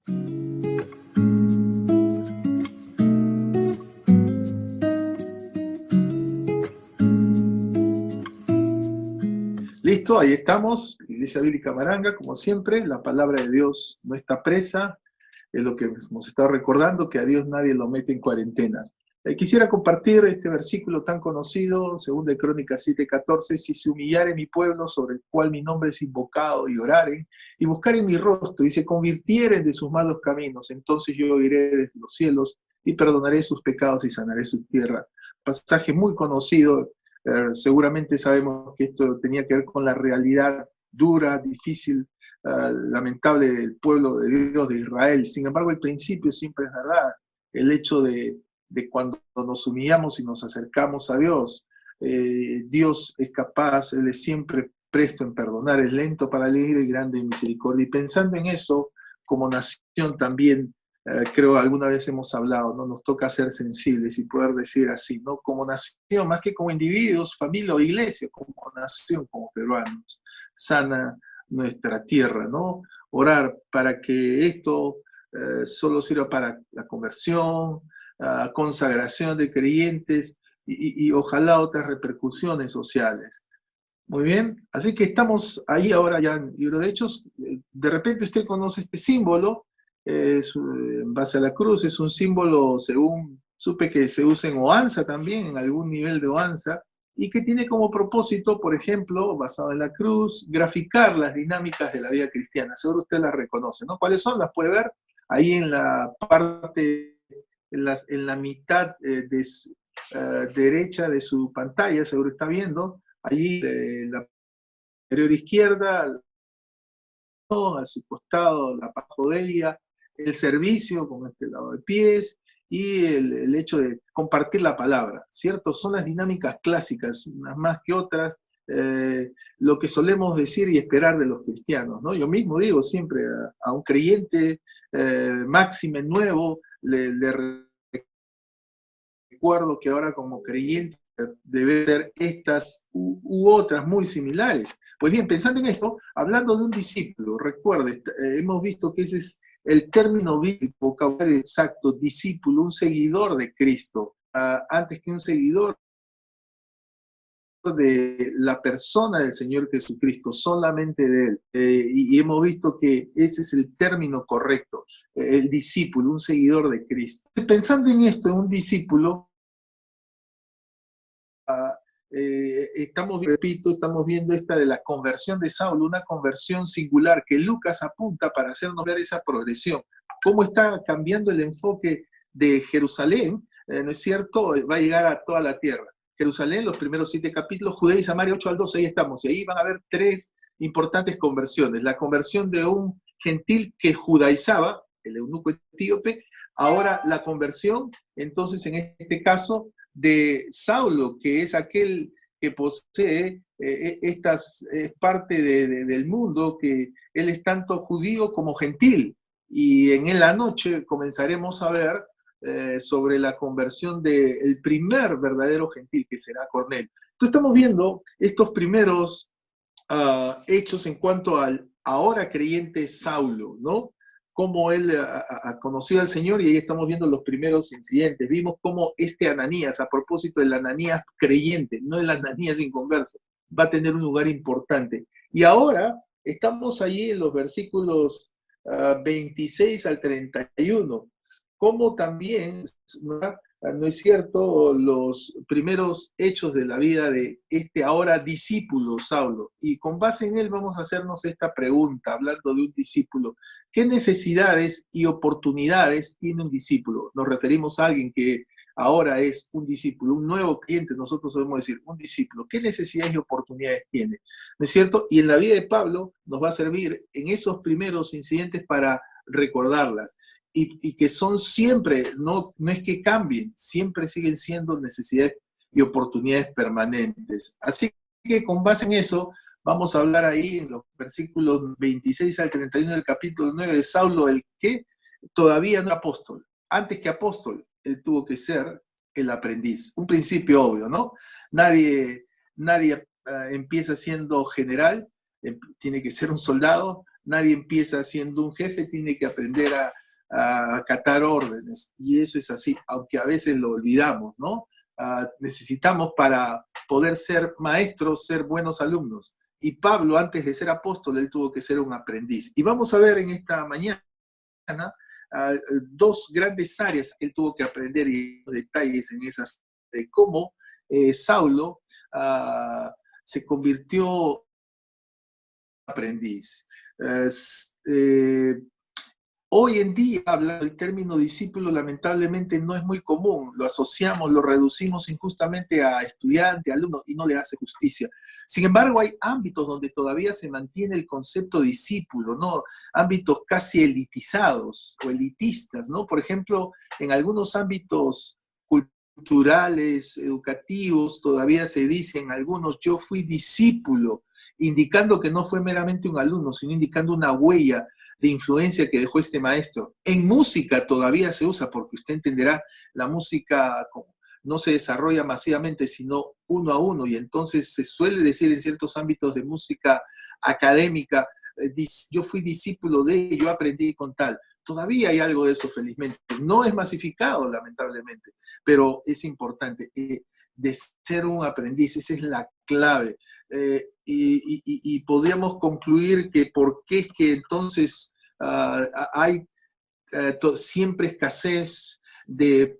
Listo, ahí estamos, Iglesia Bíblica Maranga, como siempre, la palabra de Dios no está presa, es lo que hemos estado recordando, que a Dios nadie lo mete en cuarentena. Quisiera compartir este versículo tan conocido, 2 Crónicas 7:14, si se humillare mi pueblo sobre el cual mi nombre es invocado y oraren, y buscaren mi rostro y se convirtieren de sus malos caminos, entonces yo oiré desde los cielos y perdonaré sus pecados y sanaré su tierra. Pasaje muy conocido. Seguramente sabemos que esto tenía que ver con la realidad dura, difícil, lamentable del pueblo de Dios, de Israel. Sin embargo, el principio siempre es verdad. El hecho de cuando nos humillamos y nos acercamos a Dios, Dios es capaz, Él es siempre presto en perdonar, es lento para la ira y grande en misericordia. Y pensando en eso, como nación también, creo alguna vez hemos hablado, ¿no? Nos toca ser sensibles y poder decir así, ¿no? Como nación, más que como individuos, familia o iglesia, como nación, como peruanos, sana nuestra tierra, ¿no? Orar para que esto solo sirva para la conversión, consagración de creyentes y ojalá otras repercusiones sociales. Muy bien, así que estamos ahí ahora ya en Libro de Hechos. De repente usted conoce este símbolo, en base a la cruz, es un símbolo, según supe, que se usa en Oanza también, en algún nivel de Oanza, y que tiene como propósito, por ejemplo, basado en la cruz, graficar las dinámicas de la vida cristiana. Seguro usted las reconoce, ¿no? ¿Cuáles son? Las puede ver ahí en la parte, en la mitad derecha de su pantalla, seguro está viendo. Allí, la superior izquierda, a su costado, la abajo de ella, el servicio con este lado de pies y el hecho de compartir la palabra, ¿cierto? Son las dinámicas clásicas, unas más que otras, lo que solemos decir y esperar de los cristianos, ¿no? Yo mismo digo siempre a un creyente máxime nuevo, le recuerdo que ahora como creyente debe ser estas u otras muy similares. Pues bien, pensando en esto, hablando de un discípulo, recuerde, hemos visto que ese es el término bíblico, vocabulario exacto, discípulo, un seguidor de Cristo, antes que un seguidor de la persona del Señor Jesucristo, solamente de Él. Y hemos visto que ese es el término correcto, el discípulo, un seguidor de Cristo. Pensando en esto, en un discípulo, estamos viendo esta de la conversión de Saulo, una conversión singular que Lucas apunta para hacernos ver esa progresión. Cómo está cambiando el enfoque de Jerusalén, ¿no es cierto? Va a llegar a toda la tierra. Jerusalén, los primeros 7 capítulos, Judea y Samaria 8 al 12, ahí estamos. Y ahí van a haber 3 importantes conversiones. La conversión de un gentil que judaizaba, el eunuco etíope, ahora la conversión, entonces en este caso, de Saulo, que es aquel que posee es parte del mundo, que él es tanto judío como gentil. Y en la noche comenzaremos a ver sobre la conversión del primer verdadero gentil, que será Cornelio. Entonces estamos viendo estos primeros hechos en cuanto al ahora creyente Saulo, ¿no? Cómo él ha conocido al Señor, y ahí estamos viendo los primeros incidentes. Vimos cómo este Ananías, a propósito del Ananías creyente, no el Ananías inconverso, va a tener un lugar importante. Y ahora estamos allí en los versículos 26 al 31, como también, ¿no es cierto?, los primeros hechos de la vida de este ahora discípulo Saulo. Y con base en él vamos a hacernos esta pregunta, hablando de un discípulo. ¿Qué necesidades y oportunidades tiene un discípulo? Nos referimos a alguien que ahora es un discípulo, un nuevo cliente, nosotros podemos decir, un discípulo. ¿Qué necesidades y oportunidades tiene? ¿No es cierto? Y en la vida de Pablo nos va a servir en esos primeros incidentes para recordarlas. Y que son siempre, no es que cambien, siempre siguen siendo necesidades y oportunidades permanentes. Así que con base en eso, vamos a hablar ahí en los versículos 26 al 31 del capítulo 9 de Saulo, el que todavía no era apóstol. Antes que apóstol, él tuvo que ser el aprendiz. Un principio obvio, ¿no? Nadie empieza siendo general, tiene que ser un soldado. Nadie empieza siendo un jefe, tiene que aprender a acatar órdenes, y eso es así, aunque a veces lo olvidamos, ¿no? Necesitamos para poder ser maestros, ser buenos alumnos. Y Pablo, antes de ser apóstol, él tuvo que ser un aprendiz. Y vamos a ver en esta mañana dos grandes áreas que él tuvo que aprender y los detalles en esas, de cómo Saulo se convirtió en aprendiz. Hoy en día, hablar del término discípulo lamentablemente no es muy común, lo asociamos, lo reducimos injustamente a estudiante, alumno, y no le hace justicia. Sin embargo, hay ámbitos donde todavía se mantiene el concepto discípulo, ¿no? Ámbitos casi elitizados o elitistas, ¿no? Por ejemplo, en algunos ámbitos culturales, educativos, todavía se dice en algunos, yo fui discípulo, indicando que no fue meramente un alumno, sino indicando una huella de influencia que dejó este maestro. En música todavía se usa, porque usted entenderá, la música no se desarrolla masivamente, sino uno a uno, y entonces se suele decir en ciertos ámbitos de música académica, yo fui discípulo de, yo aprendí con tal. Todavía hay algo de eso, felizmente. No es masificado, lamentablemente, pero es importante. De ser un aprendiz, esa es la clave. Y podríamos concluir que por qué es que entonces hay siempre escasez de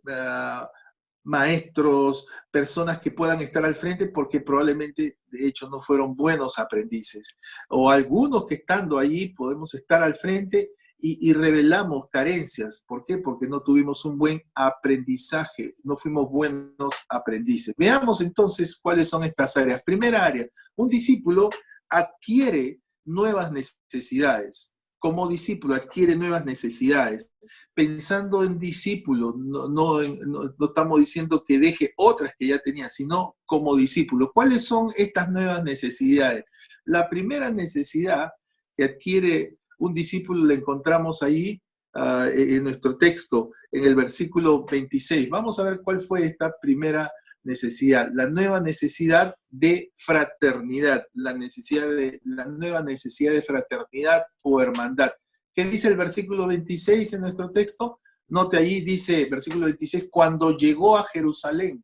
maestros, personas que puedan estar al frente, porque probablemente de hecho no fueron buenos aprendices, o algunos que estando allí podemos estar al frente y revelamos carencias. ¿Por qué? Porque no tuvimos un buen aprendizaje, no fuimos buenos aprendices. Veamos entonces cuáles son estas áreas. Primera área, un discípulo adquiere nuevas necesidades. Como discípulo adquiere nuevas necesidades. Pensando en discípulo, no estamos diciendo que deje otras que ya tenía, sino como discípulo. ¿Cuáles son estas nuevas necesidades? La primera necesidad que adquiere un discípulo la encontramos ahí en nuestro texto, en el versículo 26. Vamos a ver cuál fue esta primera necesidad, la nueva necesidad de fraternidad, la nueva necesidad de fraternidad o hermandad. ¿Qué dice el versículo 26 en nuestro texto? Note allí, dice, versículo 26, cuando llegó a Jerusalén,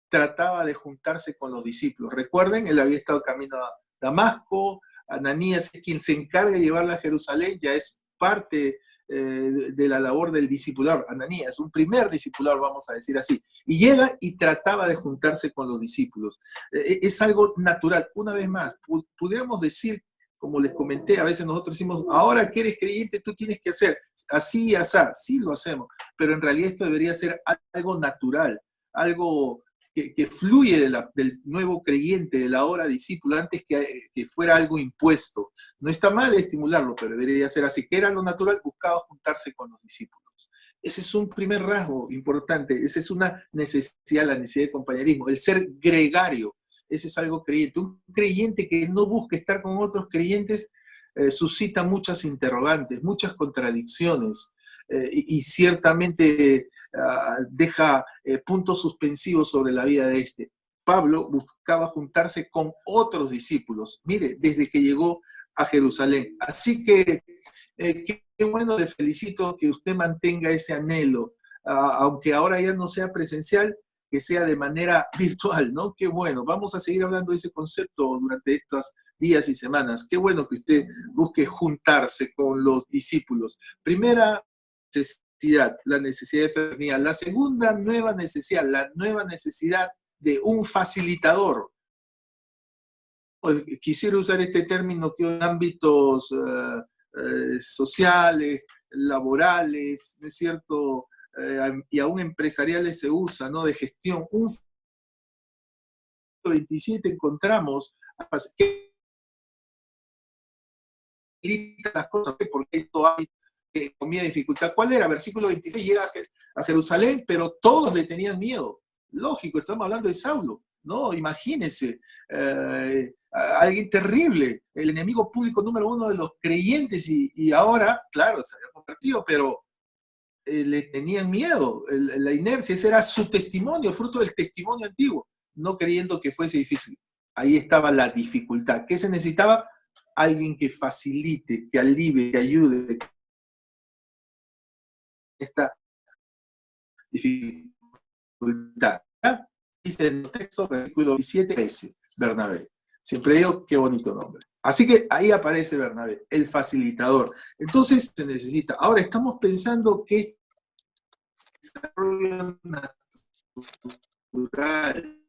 trataba de juntarse con los discípulos. Recuerden, él había estado camino a Damasco, Ananías es quien se encarga de llevarla a Jerusalén, ya es parte de la labor del discipulador. Ananías, un primer discipulador, vamos a decir así, y llega y trataba de juntarse con los discípulos. Es algo natural. Una vez más, pudiéramos decir, como les comenté, a veces nosotros decimos, ahora que eres creyente, tú tienes que hacer así y así. Sí lo hacemos, pero en realidad esto debería ser algo natural, algo que fluye del nuevo creyente, de la hora discípulo, antes que fuera algo impuesto. No está mal estimularlo, pero debería ser así. Que era lo natural, buscaba juntarse con los discípulos. Ese es un primer rasgo importante, esa es una necesidad, la necesidad de compañerismo, el ser gregario. Ese es algo creyente. Un creyente que no busca estar con otros creyentes suscita muchas interrogantes, muchas contradicciones, y ciertamente deja puntos suspensivos sobre la vida de este. Pablo buscaba juntarse con otros discípulos, mire, desde que llegó a Jerusalén. Así que qué bueno, le felicito que usted mantenga ese anhelo, aunque ahora ya no sea presencial, que sea de manera virtual, ¿no? Qué bueno. Vamos a seguir hablando de ese concepto durante estos días y semanas. Qué bueno que usted busque juntarse con los discípulos. Primera necesidad, la necesidad de fraternidad. La segunda nueva necesidad, la nueva necesidad de un facilitador. Quisiera usar este término que en ámbitos sociales, laborales, ¿no es cierto?, y aún empresariales se usa, ¿no?, de gestión. Un 27 encontramos que las cosas, porque esto hay comía dificultad. ¿Cuál era? Versículo 26, llega a Jerusalén, pero todos le tenían miedo. Lógico, estamos hablando de Saulo, ¿no? Imagínense, alguien terrible, el enemigo público número uno de los creyentes, y ahora, claro, se había convertido, pero le tenían miedo, la inercia, ese era su testimonio, fruto del testimonio antiguo, no creyendo que fuese difícil. Ahí estaba la dificultad. ¿Qué se necesitaba? alguien que facilite, que alivie, que ayude esta dificultad. Dice en el texto, versículo 17, 13, Bernabé. Siempre digo, qué bonito nombre. Así que ahí aparece Bernabé, el facilitador. Entonces se necesita. Ahora estamos pensando que es desarrollo natural,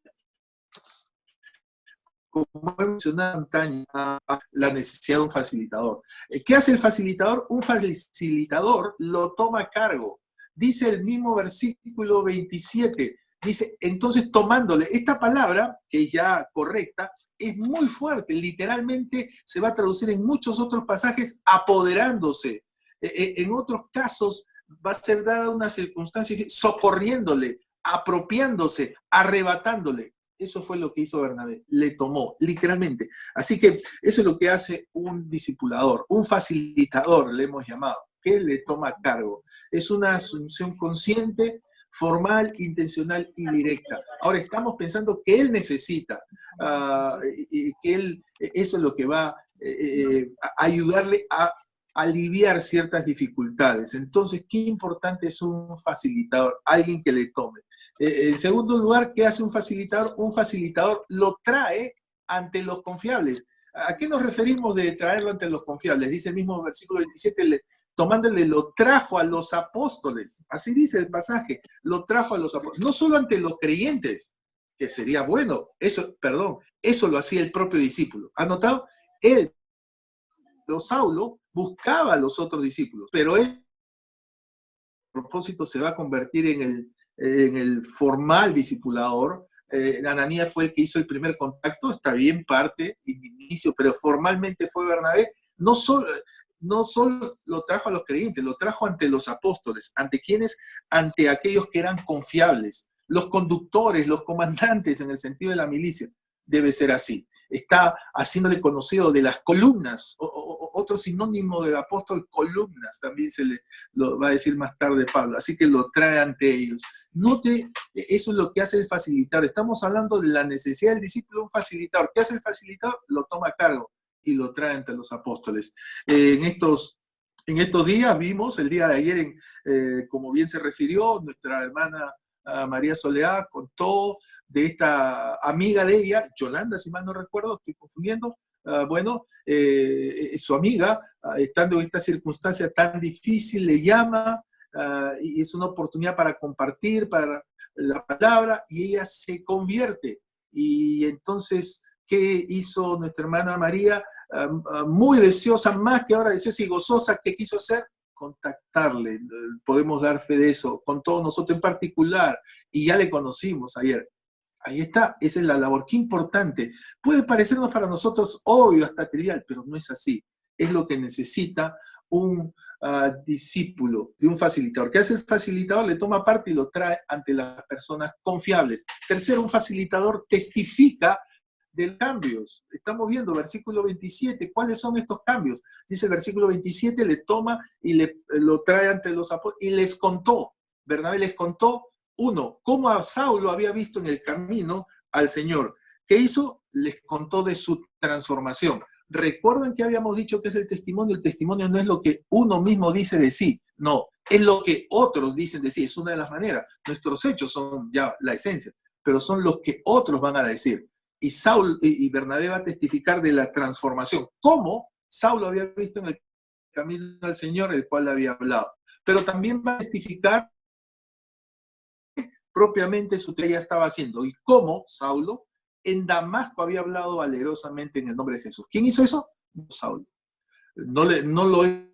como he mencionado antaño, la necesidad de un facilitador. ¿Qué hace el facilitador? Un facilitador lo toma a cargo. Dice el mismo versículo 27, dice, entonces tomándole, esta palabra, que es ya correcta, es muy fuerte, literalmente se va a traducir en muchos otros pasajes, apoderándose. En otros casos va a ser dada una circunstancia, socorriéndole, apropiándose, arrebatándole. Eso fue lo que hizo Bernabé, le tomó, literalmente. Así que eso es lo que hace un discipulador, un facilitador, le hemos llamado, que le toma a cargo. Es una asunción consciente, formal, intencional y directa. Ahora estamos pensando que él necesita, que él, eso es lo que va a ayudarle a aliviar ciertas dificultades. Entonces, qué importante es un facilitador, alguien que le tome. En segundo lugar, ¿qué hace un facilitador? Un facilitador lo trae ante los confiables. ¿A qué nos referimos de traerlo ante los confiables? Dice el mismo versículo 27, tomándole, lo trajo a los apóstoles. Así dice el pasaje, lo trajo a los apóstoles. No solo ante los creyentes, que sería bueno, eso, perdón, eso lo hacía el propio discípulo. ¿Ha notado? Él, Saulo, buscaba a los otros discípulos, pero él, a propósito, se va a convertir en el formal discipulador. Ananías fue el que hizo el primer contacto, está bien, parte, inicio, pero formalmente fue Bernabé. No solo lo trajo a los creyentes, lo trajo ante los apóstoles. ¿Ante quiénes? Ante aquellos que eran confiables. Los conductores, los comandantes, en el sentido de la milicia. Debe ser así. Está haciéndole conocido de las columnas, otro sinónimo del apóstol, columnas, también lo va a decir más tarde Pablo, así que lo trae ante ellos. Note, eso es lo que hace el facilitador. Estamos hablando de la necesidad del discípulo, un facilitador. ¿Qué hace el facilitador? Lo toma a cargo y lo trae ante los apóstoles. En estos días vimos, el día de ayer, como bien se refirió, nuestra hermana María Soledad contó de esta amiga de ella, Yolanda, si mal no recuerdo, estoy confundiendo, su amiga, estando en esta circunstancia tan difícil, le llama y es una oportunidad para compartir, para la palabra, y ella se convierte. Y entonces, ¿qué hizo nuestra hermana María? Muy deseosa, más que ahora deseosa y gozosa, ¿qué quiso hacer? Contactarle, podemos dar fe de eso, con todos nosotros en particular, y ya le conocimos ayer. Ahí está, esa es la labor, qué importante. Puede parecernos para nosotros obvio, hasta trivial, pero no es así. Es lo que necesita un discípulo de un facilitador. ¿Qué hace el facilitador? Le toma parte y lo trae ante las personas confiables. Tercero, un facilitador testifica de cambios. Estamos viendo versículo 27, ¿cuáles son estos cambios? Dice el versículo 27, le toma y lo trae ante los apóstoles y les contó. Bernabé les contó, uno, cómo a Saulo había visto en el camino al Señor. ¿Qué hizo? Les contó de su transformación. Recuerden que habíamos dicho que es el testimonio. El testimonio no es lo que uno mismo dice de sí, no, es lo que otros dicen de sí, es una de las maneras. Nuestros hechos son ya la esencia, pero son los que otros van a decir. Y Bernabé va a testificar de la transformación, cómo Saulo había visto en el camino al Señor, el cual había hablado. Pero también va a testificar propiamente su tarea estaba haciendo y cómo Saulo en Damasco había hablado valerosamente en el nombre de Jesús. ¿Quién hizo eso? Saulo. No lo es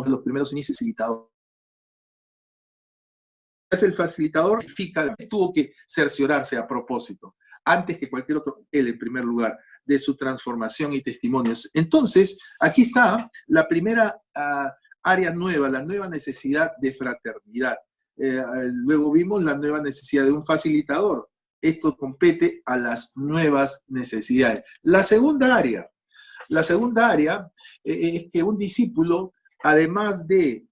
los primeros inicios facilitadores. Es el facilitador, tuvo que cerciorarse a propósito, antes que cualquier otro, él en primer lugar, de su transformación y testimonios. Entonces, aquí está la primera área nueva, la nueva necesidad de fraternidad. Luego vimos la nueva necesidad de un facilitador. Esto compete a las nuevas necesidades. La segunda área es que un discípulo, además de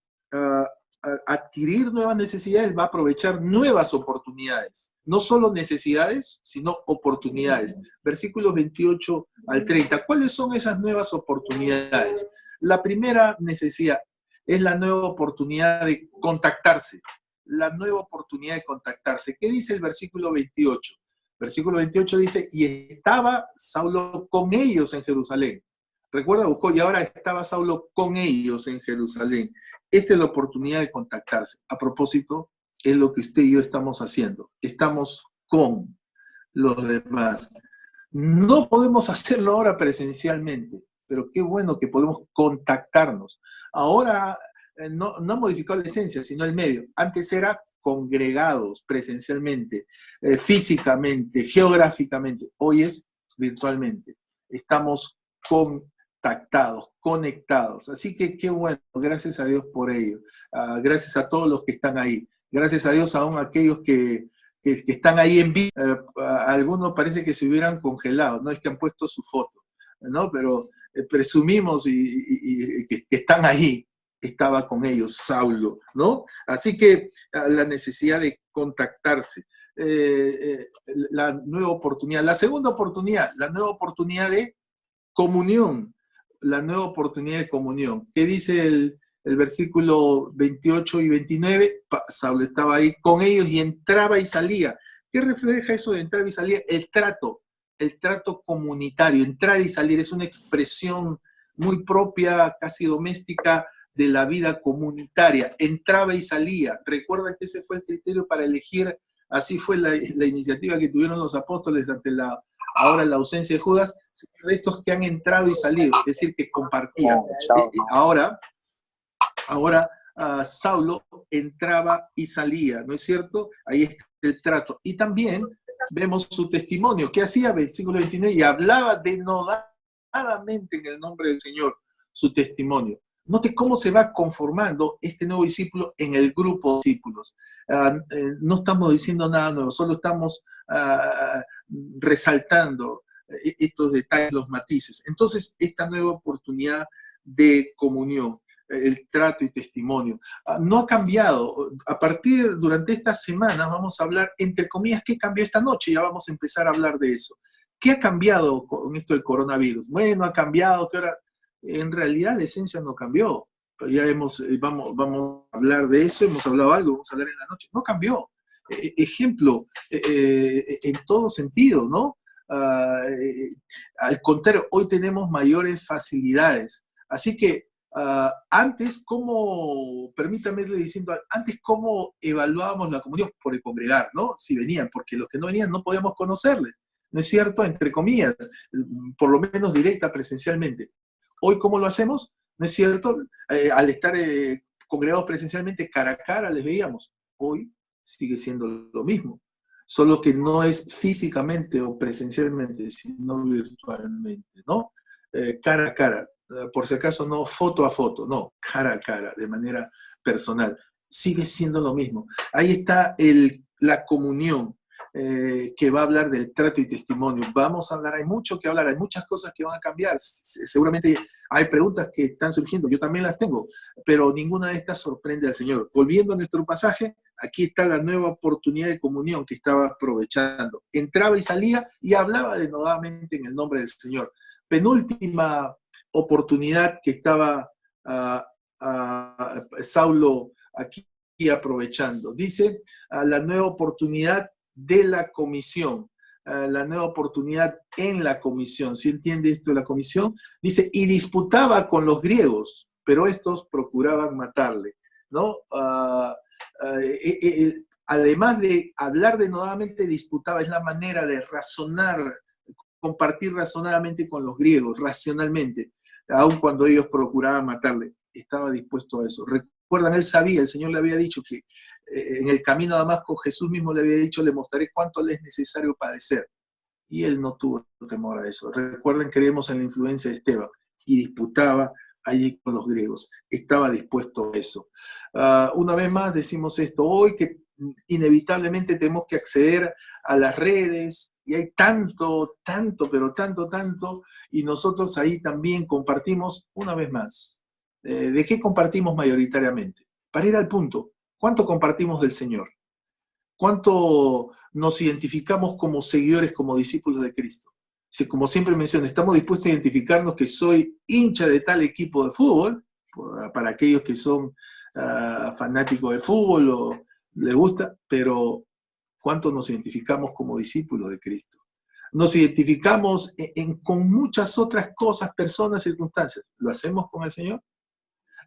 adquirir nuevas necesidades, va a aprovechar nuevas oportunidades. No solo necesidades, sino oportunidades. Versículos 28 al 30. ¿Cuáles son esas nuevas oportunidades? La primera necesidad es la nueva oportunidad de contactarse. La nueva oportunidad de contactarse. ¿Qué dice el versículo 28? Versículo 28 dice, y estaba Saulo con ellos en Jerusalén. Recuerda, buscó, y ahora estaba Saulo con ellos en Jerusalén. Esta es la oportunidad de contactarse. A propósito, es lo que usted y yo estamos haciendo. Estamos con los demás. No podemos hacerlo ahora presencialmente, pero qué bueno que podemos contactarnos. Ahora no ha modificado la esencia, sino el medio. Antes era congregados presencialmente, físicamente, geográficamente. Hoy es virtualmente. Estamos contactados, conectados. Así que qué bueno, gracias a Dios por ello. Gracias a todos los que están ahí. Gracias a Dios aún a aquellos que están ahí en vivo. Algunos parece que se hubieran congelado, no es que han puesto su foto, ¿no? Pero presumimos que están ahí. Estaba con ellos Saulo, ¿no? Así que la necesidad de contactarse, la nueva oportunidad. La segunda oportunidad, la nueva oportunidad de comunión, la nueva oportunidad de comunión. ¿Qué dice el versículo 28 y 29? Saulo estaba ahí con ellos y entraba y salía. ¿Qué refleja eso de entrar y salir? El trato comunitario. Entrar y salir es una expresión muy propia, casi doméstica, de la vida comunitaria. Entraba y salía. Recuerda que ese fue el criterio para elegir, así fue la iniciativa que tuvieron los apóstoles ante ahora la ausencia de Judas, de estos que han entrado y salido, es decir, que compartían. Ahora Saulo entraba y salía, ¿no es cierto? Ahí está el trato. Y también vemos su testimonio. ¿Qué hacía? Versículo 29, y hablaba denodadamente en el nombre del Señor, su testimonio. Note cómo se va conformando este nuevo discípulo en el grupo de discípulos. No estamos diciendo nada nuevo, solo estamos resaltando estos detalles, los matices. Entonces, esta nueva oportunidad de comunión, el trato y testimonio, no ha cambiado. Durante estas semanas vamos a hablar, entre comillas, ¿qué cambió esta noche? Ya vamos a empezar a hablar de eso. ¿Qué ha cambiado con esto del coronavirus? Bueno, ha cambiado, que ahora, en realidad la esencia no cambió. Ya vamos a hablar de eso, hemos hablado algo, vamos a hablar en la noche. No cambió. Ejemplo, en todo sentido, ¿no? Al contrario, hoy tenemos mayores facilidades. Así que antes, permítame irle diciendo, antes cómo evaluábamos la comunión por el congregar, ¿no? Si venían, porque los que no venían no podíamos conocerles, ¿no es cierto? Entre comillas, por lo menos directa presencialmente. Hoy, ¿cómo lo hacemos? ¿No es cierto? Al estar congregados presencialmente cara a cara les veíamos. Hoy sigue siendo lo mismo, solo que no es físicamente o presencialmente, sino virtualmente, ¿no? Cara a cara. Por si acaso no foto a foto, no, cara a cara, de manera personal. Sigue siendo lo mismo. Ahí está la comunión, que va a hablar del trato y testimonio. Vamos a hablar, hay mucho que hablar, hay muchas cosas que van a cambiar. Seguramente hay preguntas que están surgiendo, yo también las tengo, pero ninguna de estas sorprende al Señor. Volviendo a nuestro pasaje, aquí está la nueva oportunidad de comunión que estaba aprovechando. Entraba y salía y hablaba denodadamente en el nombre del Señor. Penúltima oportunidad que estaba Saulo aquí aprovechando. Dice la nueva oportunidad de la comisión, la nueva oportunidad en la comisión. ¿Sí entiende esto de la comisión? Dice, y disputaba con los griegos, pero estos procuraban matarle, ¿no? Además de hablar denodadamente, disputaba, es la manera de razonar, compartir razonadamente con los griegos, racionalmente, aun cuando ellos procuraban matarle. Estaba dispuesto a eso. Recuerdan, él sabía, el Señor le había dicho que en el camino a Damasco Jesús mismo le había dicho, le mostraré cuánto le es necesario padecer. Y él no tuvo temor a eso. Recuerden, creemos en la influencia de Esteban y disputaba allí con los griegos. Estaba dispuesto a eso. Una vez más decimos esto, hoy que inevitablemente tenemos que acceder a las redes y hay tanto, pero tanto, y nosotros ahí también compartimos, una vez más. ¿De qué compartimos mayoritariamente? para ir al punto, ¿cuánto compartimos del Señor? ¿Cuánto nos identificamos como seguidores, como discípulos de Cristo? Como siempre menciono, estamos dispuestos a identificarnos que soy hincha de tal equipo de fútbol, para aquellos que son fanáticos de fútbol o les gusta, pero ¿cuánto nos identificamos como discípulos de Cristo? Nos identificamos con muchas otras cosas, personas, circunstancias. ¿Lo hacemos con el Señor?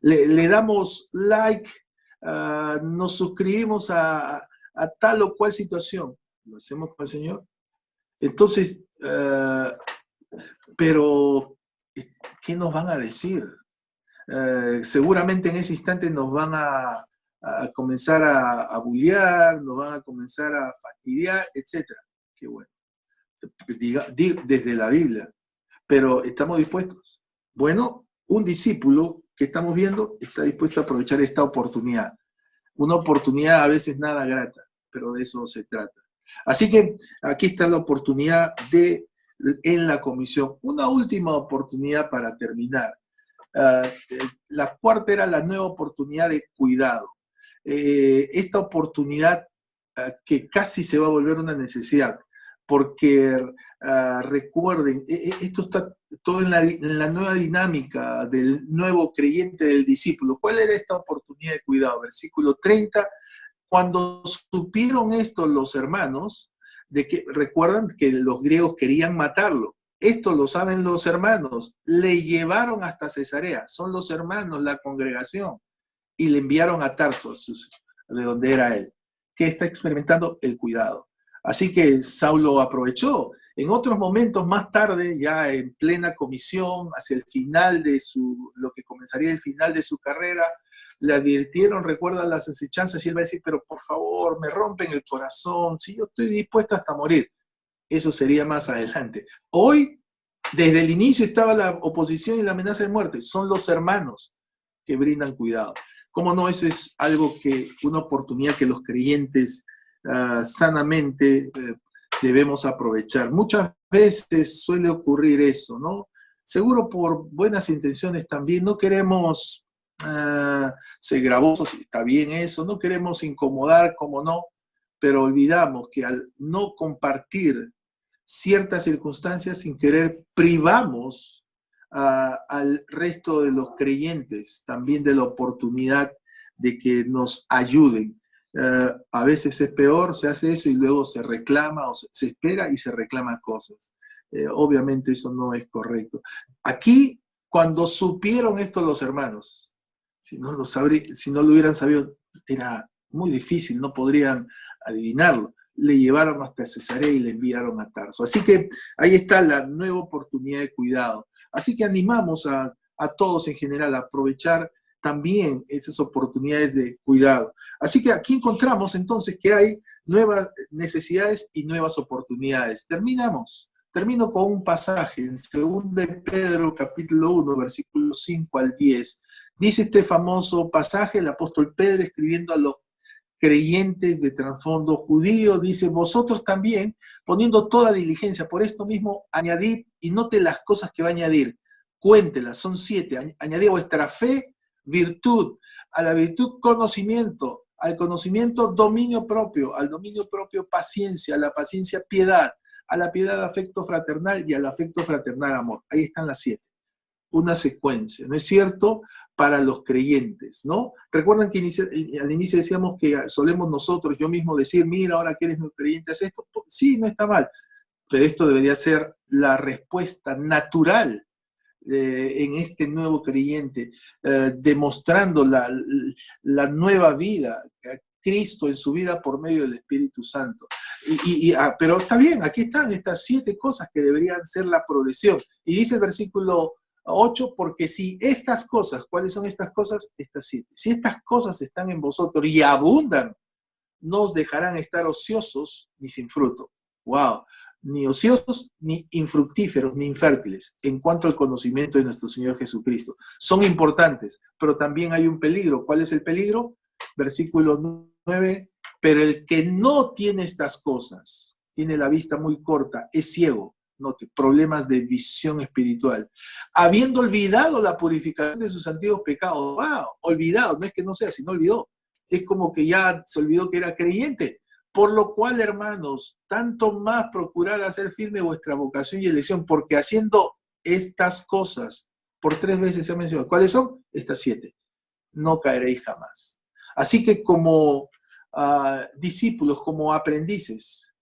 Le damos like, nos suscribimos a tal o cual situación. ¿Lo hacemos con el Señor? Entonces, pero, ¿qué nos van a decir? Seguramente en ese instante nos van a comenzar a bullear, nos van a comenzar a fastidiar, etc. Qué bueno. Desde la Biblia. Pero ¿estamos dispuestos? Bueno, un discípulo que estamos viendo está dispuesto a aprovechar esta oportunidad. Una oportunidad a veces nada grata, pero de eso se trata. Así que aquí está la oportunidad en la comisión. Una última oportunidad para terminar. La cuarta era la nueva oportunidad de cuidado. Esta oportunidad que casi se va a volver una necesidad, porque recuerden, esto está todo en la nueva dinámica del nuevo creyente, del discípulo. ¿Cuál era esta oportunidad de cuidado? Versículo 30. Cuando supieron esto los hermanos, recuerdan que los griegos querían matarlo. Esto lo saben los hermanos. Le llevaron hasta Cesarea. Son los hermanos, la congregación. Y le enviaron a Tarso, de donde era él, que está experimentando el cuidado. Así que Saulo aprovechó. En otros momentos más tarde, ya en plena comisión, hacia el final de lo que comenzaría el final de su carrera, le advirtieron, recuerdan las asechanzas, y él va a decir, pero por favor, me rompen el corazón, si yo estoy dispuesto hasta morir. Eso sería más adelante. Hoy, desde el inicio estaba la oposición y la amenaza de muerte. Son los hermanos que brindan cuidado. ¿Cómo no? Eso es algo una oportunidad que los creyentes sanamente debemos aprovechar. Muchas veces suele ocurrir eso, ¿no? Seguro por buenas intenciones también. No queremos ser gravosos, está bien eso, no queremos incomodar, como no, pero olvidamos que al no compartir ciertas circunstancias, sin querer, privamos al resto de los creyentes también de la oportunidad de que nos ayuden. A veces es peor, se hace eso y luego se reclama o se espera y se reclaman cosas. Obviamente eso no es correcto. Aquí, cuando supieron esto los hermanos, si no lo hubieran sabido, era muy difícil, no podrían adivinarlo. Le llevaron hasta Cesarea y le enviaron a Tarso. Así que ahí está la nueva oportunidad de cuidado. Así que animamos a todos en general a aprovechar también esas oportunidades de cuidado. Así que aquí encontramos entonces que hay nuevas necesidades y nuevas oportunidades. Termino con un pasaje en 2 de Pedro capítulo 1, versículos 5 al 10. Dice este famoso pasaje, el apóstol Pedro escribiendo a los creyentes de trasfondo judío, dice, vosotros también, poniendo toda diligencia, por esto mismo añadid, y note las cosas que va a añadir, cuéntelas, son 7, añadid a vuestra fe, virtud, a la virtud conocimiento, al conocimiento dominio propio, al dominio propio paciencia, a la paciencia piedad, a la piedad afecto fraternal y al afecto fraternal amor. Ahí están las 7. Una secuencia, ¿no es cierto? Para los creyentes, ¿no? Recuerdan que al inicio decíamos que solemos nosotros, yo mismo decir, mira, ahora que eres muy creyente, ¿es esto? Sí, no está mal, pero esto debería ser la respuesta natural en este nuevo creyente, demostrando la nueva vida, Cristo en su vida por medio del Espíritu Santo. Pero está bien, aquí están estas 7 cosas que deberían ser la progresión. Y dice el versículo 8, porque si estas cosas, ¿cuáles son estas cosas? Estas 7. Si estas cosas están en vosotros y abundan, no os dejarán estar ociosos ni sin fruto. ¡Wow! Ni ociosos, ni infructíferos, ni infértiles, en cuanto al conocimiento de nuestro Señor Jesucristo. Son importantes, pero también hay un peligro. ¿Cuál es el peligro? Versículo 9, pero el que no tiene estas cosas, tiene la vista muy corta, es ciego, note, problemas de visión espiritual, habiendo olvidado la purificación de sus antiguos pecados. ¡Wow! Olvidado, no es que no sea, sino olvidó. Es como que ya se olvidó que era creyente. Por lo cual, hermanos, tanto más procurad hacer firme vuestra vocación y elección, porque haciendo estas cosas, por 3 veces se ha mencionado. ¿Cuáles son? Estas 7. No caeréis jamás. Así que como discípulos, como aprendices,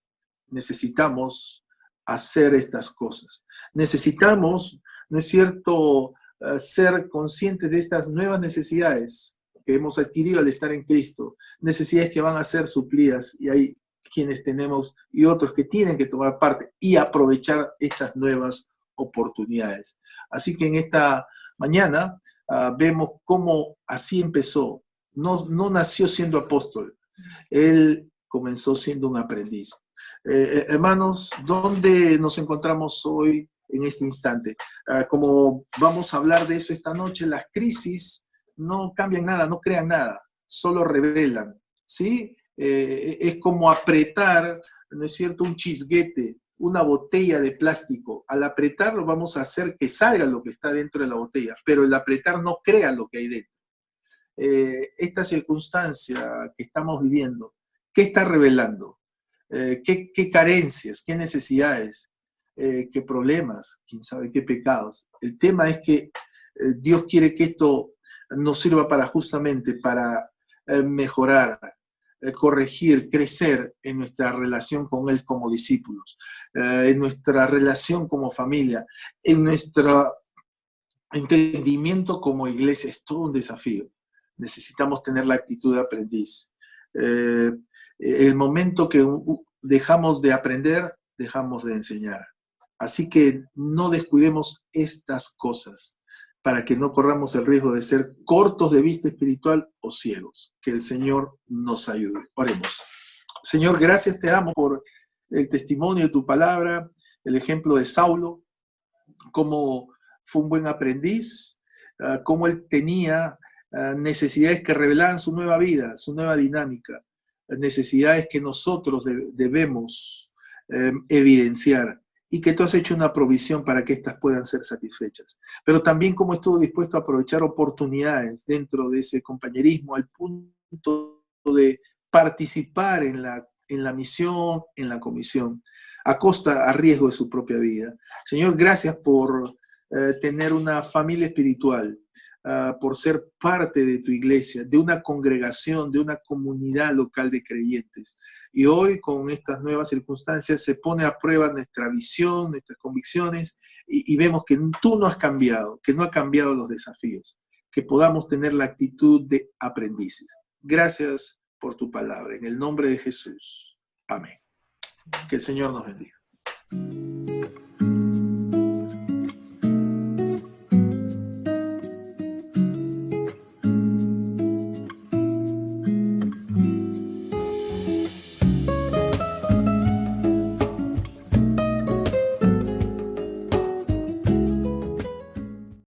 necesitamos hacer estas cosas. Necesitamos, ¿no es cierto?, ser conscientes de estas nuevas necesidades que hemos adquirido al estar en Cristo, necesidades que van a ser suplidas, y hay quienes tenemos y otros que tienen que tomar parte y aprovechar estas nuevas oportunidades. Así que en esta mañana vemos cómo así empezó. No nació siendo apóstol, él comenzó siendo un aprendiz. Hermanos, ¿dónde nos encontramos hoy en este instante? Como vamos a hablar de eso esta noche, las crisis no cambian nada, no crean nada, solo revelan, ¿sí? Es como apretar, ¿no es cierto?, un chisguete, una botella de plástico. Al apretarlo vamos a hacer que salga lo que está dentro de la botella, pero el apretar no crea lo que hay dentro. Esta circunstancia que estamos viviendo, ¿qué está revelando? ¿Qué carencias, qué necesidades, qué problemas, quién sabe qué pecados? El tema es que Dios quiere que esto nos sirva para justamente para mejorar, corregir, crecer en nuestra relación con Él como discípulos, en nuestra relación como familia, en nuestro entendimiento como iglesia. Es todo un desafío. Necesitamos tener la actitud de aprendiz. El momento que dejamos de aprender, dejamos de enseñar. Así que no descuidemos estas cosas para que no corramos el riesgo de ser cortos de vista espiritual o ciegos. Que el Señor nos ayude. Oremos. Señor, gracias te damos por el testimonio de tu palabra, el ejemplo de Saulo, cómo fue un buen aprendiz, cómo él tenía necesidades que revelaban su nueva vida, su nueva dinámica, necesidades que nosotros debemos evidenciar, y que tú has hecho una provisión para que éstas puedan ser satisfechas. Pero también cómo estuvo dispuesto a aprovechar oportunidades dentro de ese compañerismo al punto de participar en la misión, en la comisión, a riesgo de su propia vida. Señor, gracias por tener una familia espiritual, por ser parte de tu iglesia, de una congregación, de una comunidad local de creyentes. Y hoy, con estas nuevas circunstancias, se pone a prueba nuestra visión, nuestras convicciones, y vemos que tú no has cambiado, que no ha cambiado los desafíos, que podamos tener la actitud de aprendices. Gracias por tu palabra. En el nombre de Jesús. Amén. Que el Señor nos bendiga.